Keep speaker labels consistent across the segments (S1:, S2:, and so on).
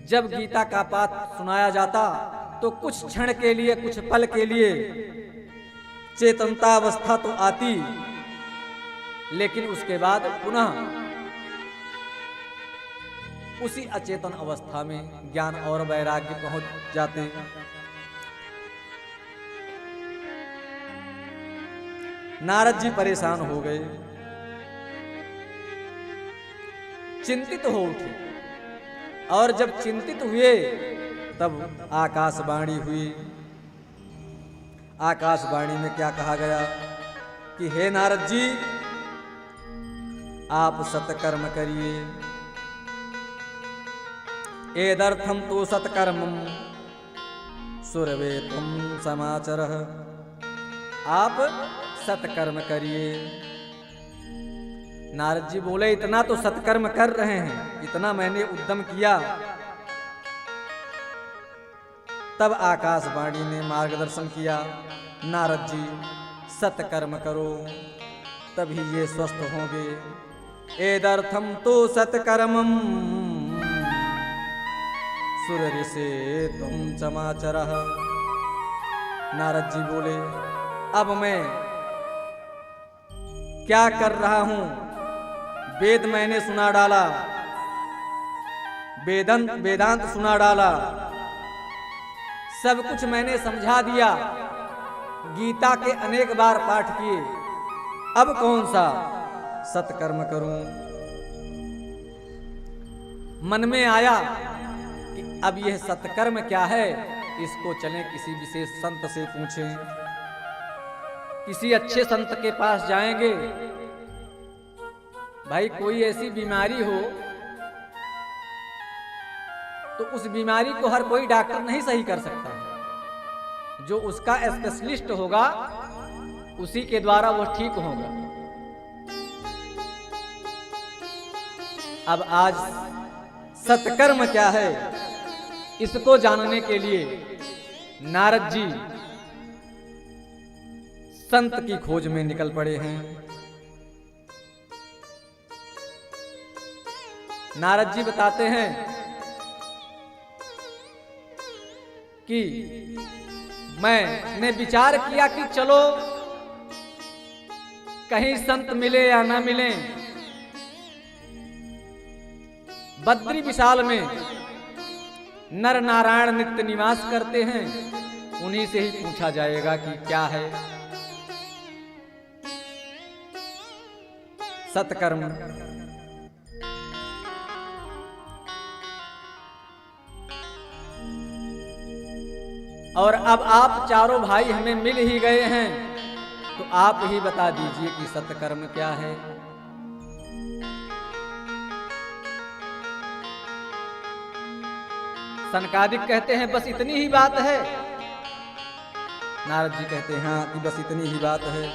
S1: जब गीता का पाठ सुनाया जाता तो कुछ क्षण के लिए, कुछ पल के लिए चेतनतावस्था तो आती, लेकिन उसके बाद पुनः उसी अचेतन अवस्था में ज्ञान और वैराग्य पहुंच जाते। नारद जी परेशान हो गए, चिंतित हो उठे, और जब चिंतित हुए तब आकाशवाणी हुई। आकाशवाणी में क्या कहा गया कि हे नारद जी, आप सत्कर्म करिए। एदर्थम तो सत्कर्मम सुरवे तुम समाचरः। आप सत्कर्म करिए। नारद जी बोले, इतना तो सत्कर्म कर रहे हैं, इतना मैंने उद्यम किया। तब आकाशवाणी ने मार्गदर्शन किया, नारद जी सत्कर्म करो, तभी ये स्वस्थ होंगे। एदर्थम तो सत्कर्मम सुररिसे तुम समाचरः। नारद जी बोले, अब मैं क्या कर रहा हूं? वेद मैंने सुना डाला, वेदांत सुना डाला, सब कुछ मैंने समझा दिया, गीता के अनेक बार पाठ किए, अब कौन सा सत्कर्म करूं? मन में आया कि अब यह सत्कर्म क्या है, इसको चलें किसी विशेष संत से पूछें, किसी अच्छे संत के पास जाएंगे। भाई कोई ऐसी बीमारी हो तो उस बीमारी को हर कोई डॉक्टर नहीं सही कर सकता है, जो उसका स्पेशलिस्ट होगा उसी के द्वारा वो ठीक होगा। अब आज सत्कर्म क्या है, इसको जानने के लिए नारद जी संत की खोज में निकल पड़े हैं। नारद जी बताते हैं कि मैंने विचार किया कि चलो कहीं संत मिले या ना मिले, बद्री विशाल में नर नारायण नित्य निवास करते हैं, उन्हीं से ही पूछा जाएगा कि क्या है सत्कर्म। और अब आप चारों भाई हमें मिल ही गए हैं, तो आप ही बता दीजिए कि सत्कर्म क्या है। सनकादिक कहते हैं बस इतनी ही बात है। नारद जी कहते हैं हाँ कि बस इतनी ही बात है।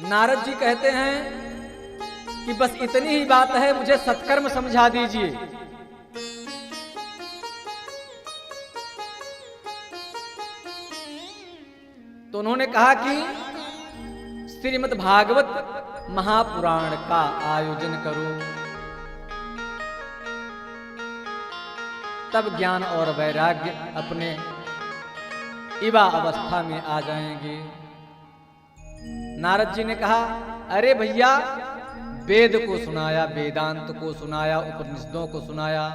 S1: नारद जी कहते हैं कि बस इतनी ही बात है, मुझे सत्कर्म समझा दीजिए। तो उन्होंने कहा कि श्रीमद् भागवत महापुराण का आयोजन करो, तब ज्ञान और वैराग्य अपने इवा अवस्था में आ जाएंगे। नारद जी ने कहा, अरे भैया, वेद को सुनाया, वेदांत को सुनाया, उपनिषदों को सुनाया।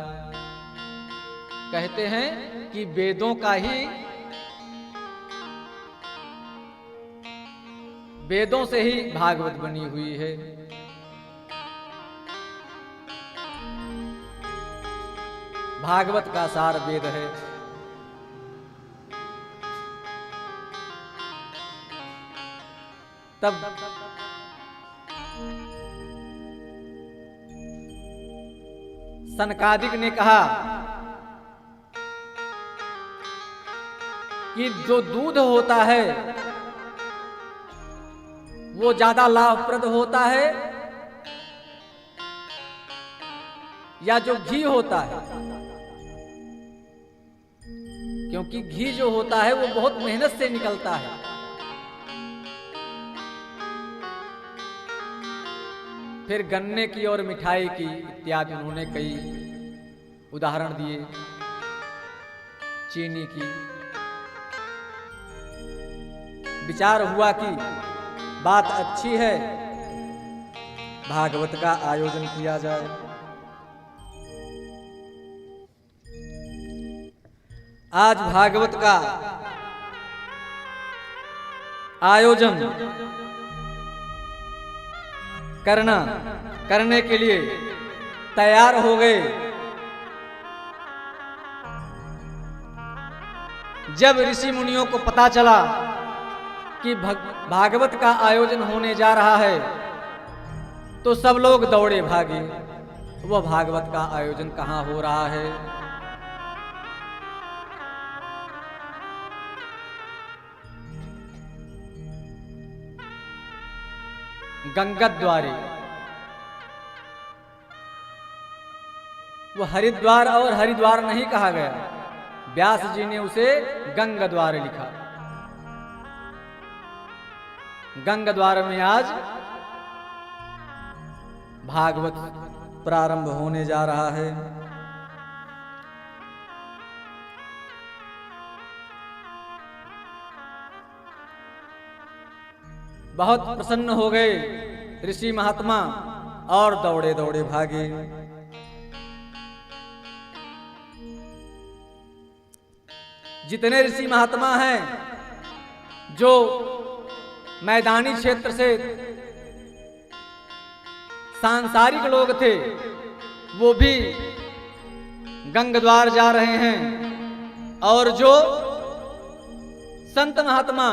S1: कहते हैं कि वेदों का ही, वेदों से ही भागवत बनी हुई है। भागवत का सार वेद है। तब सनकादिक ने कहा कि जो दूध होता है वो ज्यादा लाभप्रद होता है या जो घी होता है? क्योंकि घी जो होता है वो बहुत मेहनत से निकलता है। फिर गन्ने की और मिठाई की इत्यादि उन्होंने कई उदाहरण दिए, चीनी की। विचार हुआ कि बात अच्छी है, भागवत का आयोजन किया जाए। आज भागवत का आयोजन करने के लिए तैयार हो गए। जब ऋषि मुनियों को पता चला कि भागवत का आयोजन होने जा रहा है, तो सब लोग दौड़े भागे। वह भागवत का आयोजन कहाँ हो रहा है? गंगाद्वारे। वो हरिद्वार और हरिद्वार नहीं कहा गया, व्यास जी ने उसे गंगाद्वार लिखा। गंगाद्वार में आज भागवत प्रारंभ होने जा रहा है। बहुत प्रसन्न हो गए ऋषि महात्मा और दौड़े दौड़े भागे। जितने ऋषि महात्मा हैं जो मैदानी क्षेत्र से सांसारिक लोग थे, वो भी गंगाद्वार जा रहे हैं। और जो संत महात्मा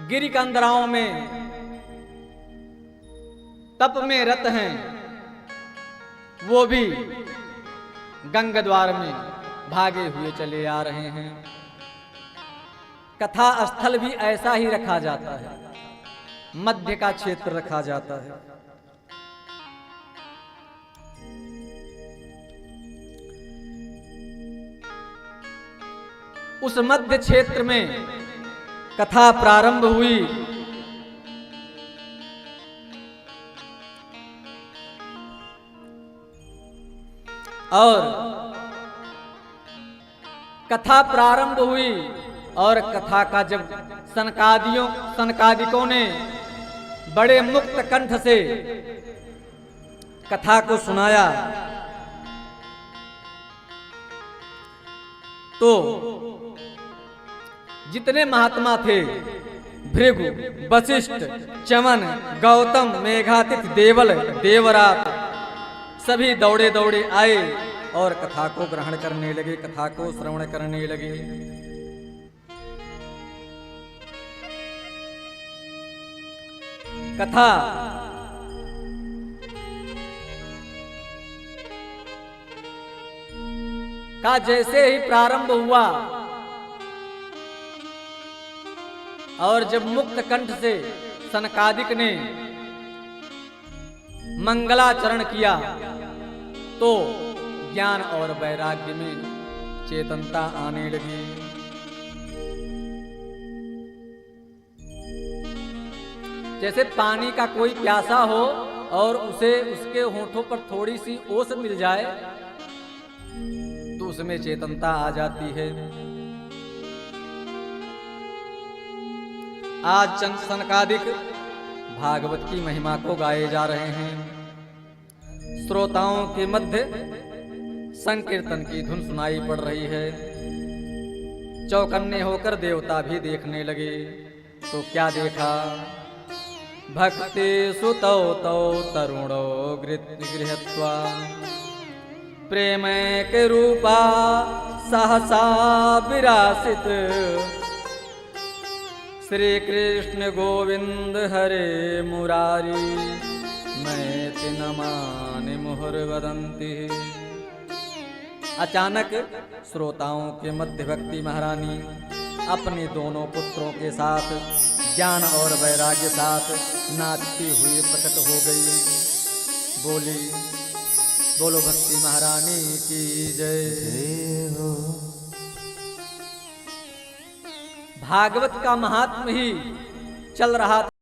S1: गिरि कंदराओं में तप में रत हैं, वो भी गंगाद्वार में भागे हुए चले आ रहे हैं। कथा स्थल भी ऐसा ही रखा जाता है, मध्य का क्षेत्र रखा जाता है। उस मध्य क्षेत्र में कथा प्रारंभ हुई। और कथा प्रारंभ हुई और कथा का जब सनकादिकों ने बड़े मुक्त कंठ से कथा को सुनाया, तो जितने महात्मा थे, भृगु, वशिष्ठ, चमन, गौतम, मेघातिथि, देवल, देवरात, सभी दौड़े दौड़े आए और कथा को ग्रहण करने लगे, कथा को श्रवण करने लगे। कथा का जैसे ही प्रारंभ हुआ और जब मुक्त कंठ से सनकादिक ने मंगलाचरण किया, तो ज्ञान और वैराग्य में चेतनता आने लगी। जैसे पानी का कोई प्यासा हो और उसे उसके होठों पर थोड़ी सी ओस मिल जाए तो उसमें चेतनता आ जाती है। आज चंद सनकादिक भागवत की महिमा को गाए जा रहे हैं। श्रोताओं के मध्य संकीर्तन की धुन सुनाई पड़ रही है। चौकन्ने होकर देवता भी देखने लगे, तो क्या देखा? भक्ति सुतौ तौ तरुणो गृहत्वा प्रेमैक रूपा सहसा विरासित श्री कृष्ण गोविंद हरे मुरारी मैति नमानि मुहुर्वदन्ति। अचानक श्रोताओं के मध्य भक्ति महारानी अपने दोनों पुत्रों के साथ ज्ञान और वैराग्य साथ नाचती हुई प्रकट हो गई। बोली, बोलो भक्ति महारानी की जय हो। भागवत का महात्म ही चल रहा था।